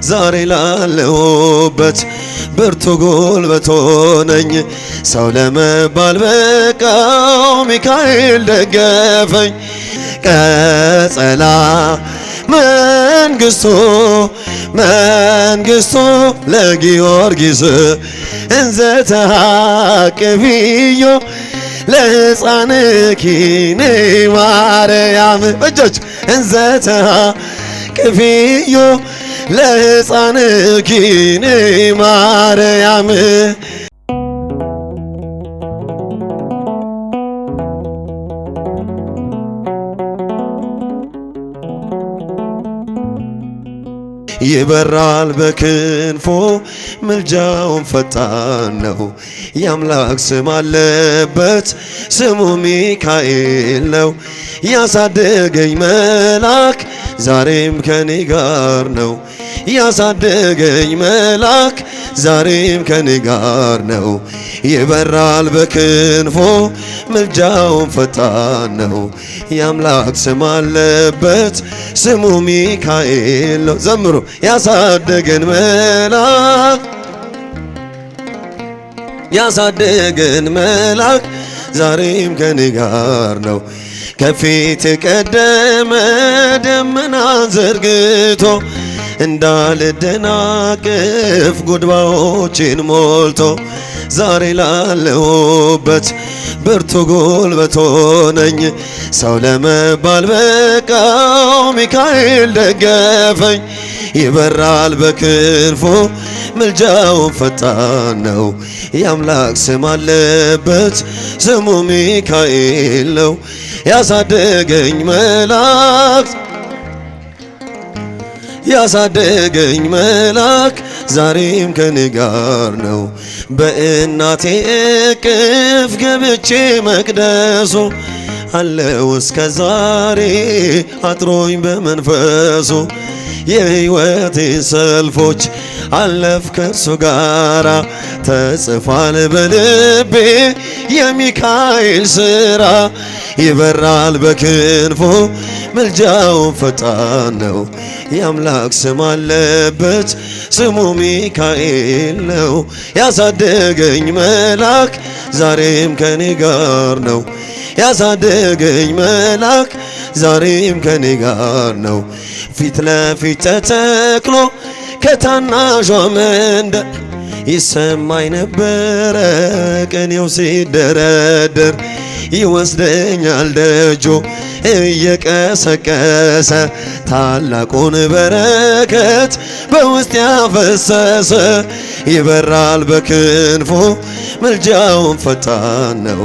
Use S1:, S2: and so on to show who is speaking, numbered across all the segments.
S1: ዛሬ ላለሁበት ብርቱ ጉልበት ሆነኝ። ሰው ለመባል በቃው ሚካኤል ደገፈኝ። ቀጸላ መንግሥቱ መንግሥቱ ለጊዮርጊስ እንዘ ተሃቅብዮ ለሕፃንኪ ማርያም እጆች እንዘ ተሃቅብዮ ለሕፃንኪ ማርያም ይበራል በክንፎ ምልጃውን ፈጣን ነው። የአምላክ ስም አለበት ስሙ ሚካኤል ነው። ያሳደገኝ መልአክ ዛሬም ከኔ ጋር ነው። ያሳደገኝ መልአክ ዛሬም ከኔ ጋር ነው። ይበራል በክንፎ ምልጃውን ፈጣን ነው። የአምላክ ስም አለበት ስሙ ሚካኤል ነው። ዘምሩ። ያሳደገን መልአክ ያሳደገን መልአክ ዛሬም ከኔ ጋር ነው። ከፊት የቀደመ ደመና ዘርግቶ እንዳልደናቅፍ ጉድባዎችን ሞልቶ ዛሬ ላለሁበት ብርቱ ጉልበት ሆነኝ። ሰው ለመባል በቃው ሚካኤል ደገፈኝ። ይበራል በክንፎ ምልጃውን ፈጣን ነው። የአምላክ ስም አለበት ስሙ ሚካኤል ነው። ያሳደገኝ መልአክ ያሳደገኝ መልአክ ዛሬም ከኔ ጋር ነው። በእናቴ እቅፍ ገብቼ መቅደሱ አለው እስከ ዛሬ አጥሮኝ በመንፈሱ የሕይወቴ ሰልፎች አለፍ ከእርሱ ጋራ ተጽፏል በልቤ የሚካኤል ሥራ። ይበራል በክንፎ ምልጃውን ፈጣን ነው። የአምላክ ስም አለበት ስሙ ሚካኤል ነው። ያሳደገኝ መልአክ ዛሬም ከኔ ጋር ነው። ያሳደገኝ መልአክ ዛሬም ከኔ ጋር ነው። ፊት ለፊት ተተክሎ ከታናሿ መንደር ይሰማኝ ነበረ ቅኔው ሲደረደር። ይወስደኛል ደጆ እየቀሰቀሰ ታላቁን በረከት በውስጥ ያፈሰሰ። ይበራል በክንፎ ምልጃውን ፈጣን ነው።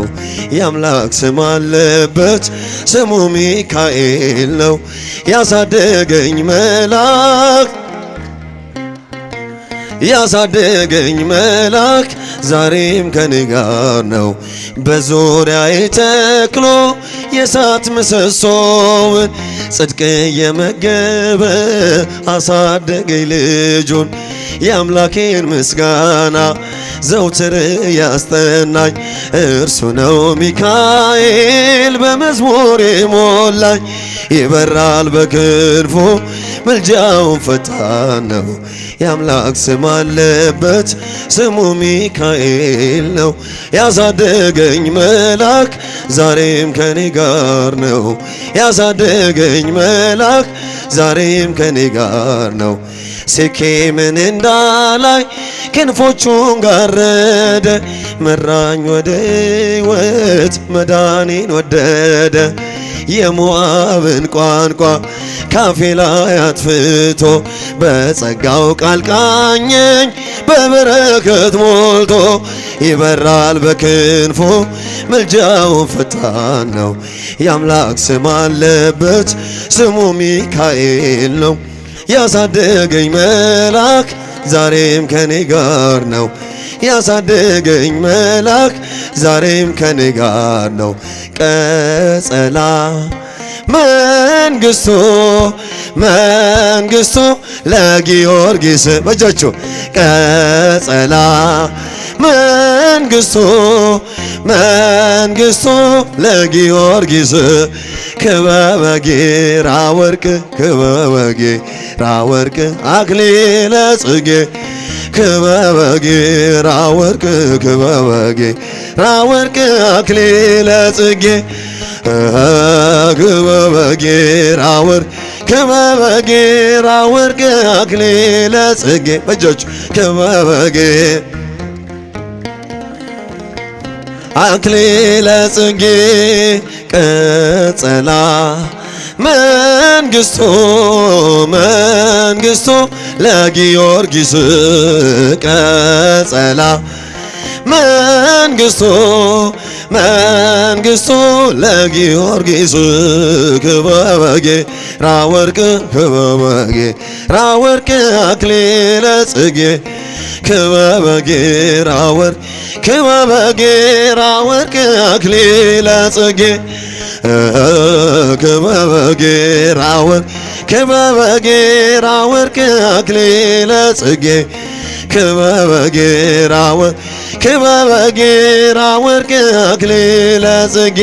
S1: የአምላክ ስም አለበት ስሙ ሚካኤል ነው። ያሳደገኝ መልአክ ያሳደገኝ መልአክ ዛሬም ከኔ ጋር ነው። በዙሪያዬ ተክሎ የእሳት ምሰሶውን ጽድቅ የመገበ አሳደገኝ ልጁን። የአምላኬን ምስጋና ዘውትር ያስጠናኝ እርሱ ነው ሚካኤል በመዝሙር ሞላኝ። ይበራል በክንፎ ምልጃውን ፈጣን ነው። የአምላክ ስም አለበት ስሙ ሚካኤል ነው። ያሳደገኝ መልአክ ዛሬም ከኔ ጋር ነው። ያሳደገኝ መልአክ ዛሬም ከኔ ጋር ነው። ሴኬምን እንዳላይ ክንፎቹን ጋረደ። መራኝ ወደ ሕይወት መዳኔን ወደደ። የሞዓብን ቋንቋ ካፌ ላይ አጥፍቶ በጸጋው ቃል ቃኘኝ በበረከት ሞልቶ። ይበራል በክንፎ ምልጃውን ፈጣን ነው። የአምላክ ስም አለበት ስሙ ሚካኤል ነው። ያሳደገኝ መልአክ ዛሬም ከኔ ጋር ነው። ያሳደገኝ መልአክ ዛሬም ከኔ ጋር ነው። ቀጸላ መንግሥቱ መንግሥቱ ለጊዮርጊስ በእጃችሁ ቀጸላ መንግሥቱ መንግሥቱ ለጊዮርጊስ ክበበ ጌራ ወርቅ ክበበ ጌራ ወርቅ አክሊለ ጽጌ ክበበ ጌራ ወርቅ ክበበ ጌራ ወርቅ አክሊለ ጽጌ ክበበ ጌራ ወርቅ ክበበ ጌራ ወርቅ አክሊለ ጽጌ በእጆች ክበበ ጌራ አክሊለ ጽጌ ቀጸላ መንግሥቱ መንግሥቱ ለጊዮርጊስ ቀጸላ መንግሥቱ መንግሥቱ ለጊዮርጊስ ክበበ ጌራ ወርቅ ክበበ ጌራ ወርቅ አክሊለ ጽጌ ክበበ ጌራ ወርቅ ክበበ ጌራ ወርቅ አክሊለ ጽጌ ክበበ ጌራ ወርቅ ክበበ ጌራ ወርቅ አክሊለ ጽጌ ክበበ ጌራ ወርቅ ክበበ ጌራ ወርቅ አክሊለ ጽጌ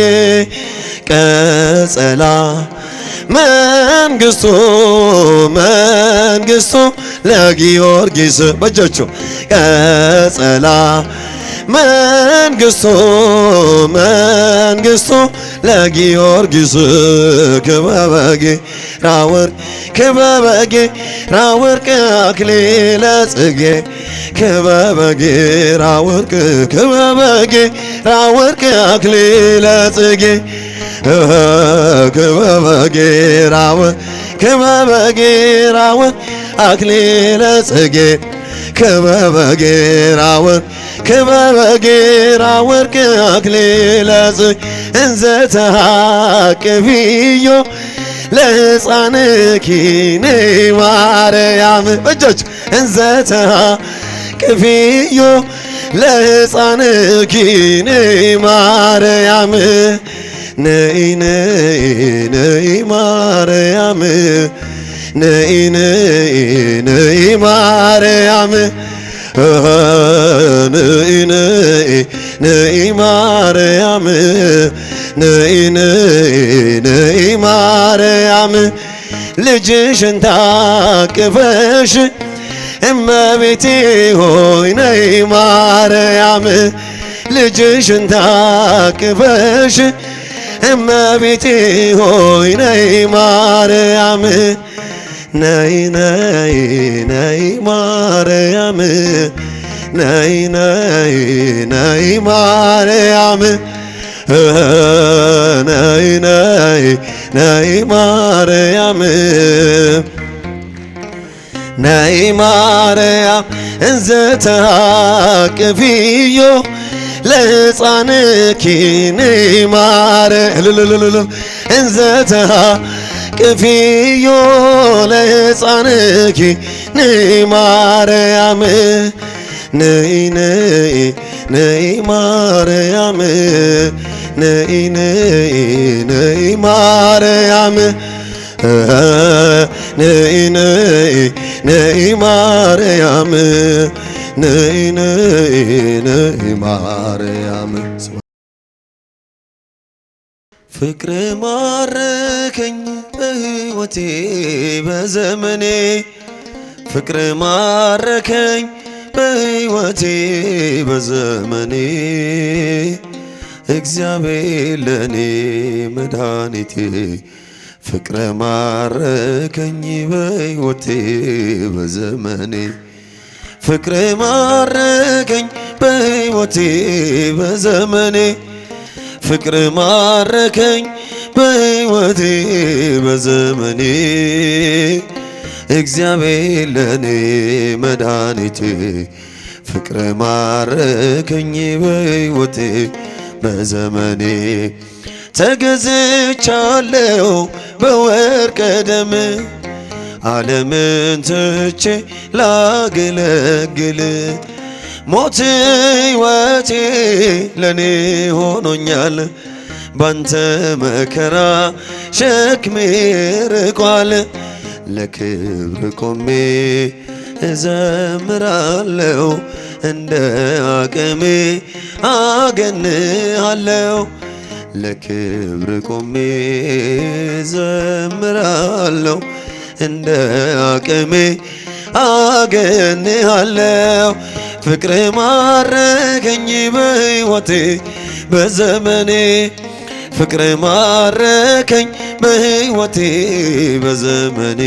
S1: ቀጸላ መንግሥቱ መንግሥቱ ለጊዮርጊስ በእጆቹ ቀጸላ መንግሥቱ መንግሥቱ ለጊዮርጊስ ክበበ ጌራ ወርቅ ክበበ ጌራ ወርቅ አክሊለ ጽጌ ክበበ ጌራ ወርቅ ክበበ ጌራ ወርቅ አክሊለ ጽጌ ክበበ ጌራ ወርቅ ክበበ ጌራ ወርቅ አክሊለ ጽጌ ክበበ ጌራ ወርቅ ክበበ ጌራ ወርቅ አክሊለ ጽጌ እንዘ ተሃቅፊዮ ለሕፃንኪ ማርያም በእጆች እንዘ ተሃቅፊዮ ለሕፃንኪ ማርያም ነይ ነይ ነይ ማርያም ነይ ነይ ነይ ማርያም ነይ ነይ ነይ ማርያም ነይ ነይ ነይ ማርያም ልጅሽን ታቅፈሽ እመቤቴ ሆይ ነይ ማርያም ልጅሽን ታቅፈሽ እመቤቴ ሆይ ነይ ማርያም ነይ ነይ ነይ ማርያም ነይ ነይ ነይ ማርያም ነይ ነይ ነይ ማርያም ነይ ማርያም እንዘ ተሃቅፊዮ ለሕፃንኪ ማርያም እንዘ ተሃቅፊዮ ለሕፃንኪ ማርያም ነይ ነይ ነይ ማርያም ነይ ነይ ነይ ማርያም ነይ ነይ ነይ ማርያም ነይ ነይ ነይ ማርያም ፍቅር ማረከኝ በሕይወቴ በዘመኔ ፍቅር ማረከኝ በሕይወቴ በዘመኔ እግዚአብሔር ለኔ መድኃኒቴ ፍቅር ማረከኝ በሕይወቴ በዘመኔ ፍቅር ማረከኝ በሕይወቴ በዘመኔ ፍቅር ማረከኝ በሕይወቴ በዘመኔ እግዚአብሔር ለኔ መድኃኒቴ ፍቅር ማረከኝ በሕይወቴ በዘመኔ ተገዝቻለሁ በወርቀ ደም ዓለምን ትቼ ላገለግል ሞት ሕይወቴ ለኔ ሆኖኛል ባንተ መከራ ሸክሜ ርቋል ለክብር ቆሜ እዘምራለሁ እንደ አቅሜ አገንሃለሁ ለክብር ቆሜ ዘምራለሁ እንደ አቅሜ አገንሃለሁ ፍቅር ማረከኝ በሕይወቴ በዘመኔ ፍቅር ማረከኝ በሕይወቴ በዘመኔ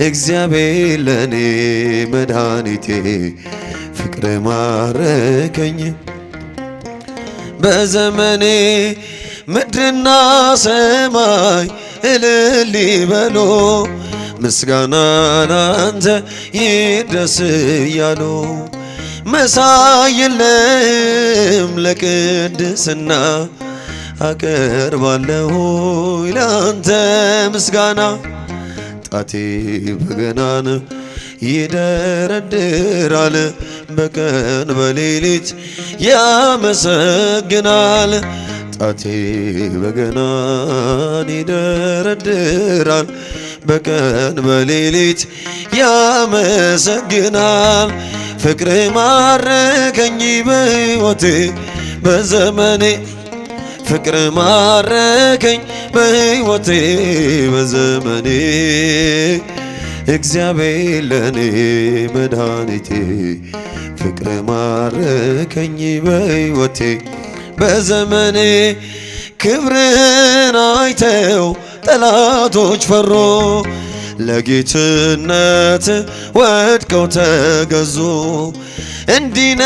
S1: እግዚአብሔር ለኔ መድኃኒቴ ፍቅር ማረከኝ በዘመኔ ምድርና ሰማይ እልል ይበሉ ምስጋና ላንተ ይድረስ እያሉ መሳይ የለህም ለቅድስና አቀርባለሁ ላንተ ምስጋና ጣቴ በገናን ይደረድራል በቀን በሌሊት ያመሰግናል ጣቴ በገናን ይደረድራል በቀን በሌሊት ያመሰግናል ፍቅር ማረከኝ በሕይወቴ በዘመኔ ፍቅር ማረከኝ በሕይወቴ በዘመኔ እግዚአብሔር ለኔ መድኃኒቴ ፍቅር ማረከኝ በሕይወቴ በዘመኔ ክብርን አይተው ጠላቶች ፈሩ ለጌትነት ወድቀው ተገዙ እንዲነ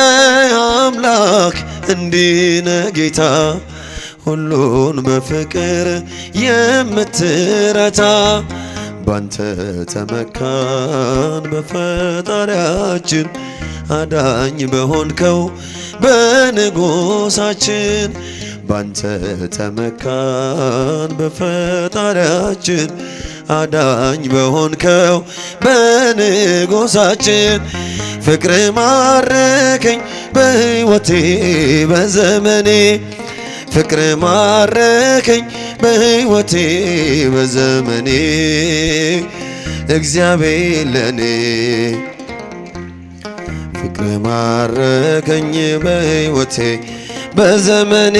S1: አምላክ እንዲነ ጌታ ሁሉን በፍቅር የምትረታ ባንተ ተመካን በፈጣሪያችን አዳኝ በሆንከው በንጉሳችን ባንተ ተመካን በፈጣሪያችን አዳኝ በሆንከው በንጉሳችን ፍቅር ማረከኝ በሕይወቴ በዘመኔ ፍቅር ማረከኝ በሕይወቴ በዘመኔ እግዚአብሔር ለኔ ፍቅር ማረከኝ በሕይወቴ በዘመኔ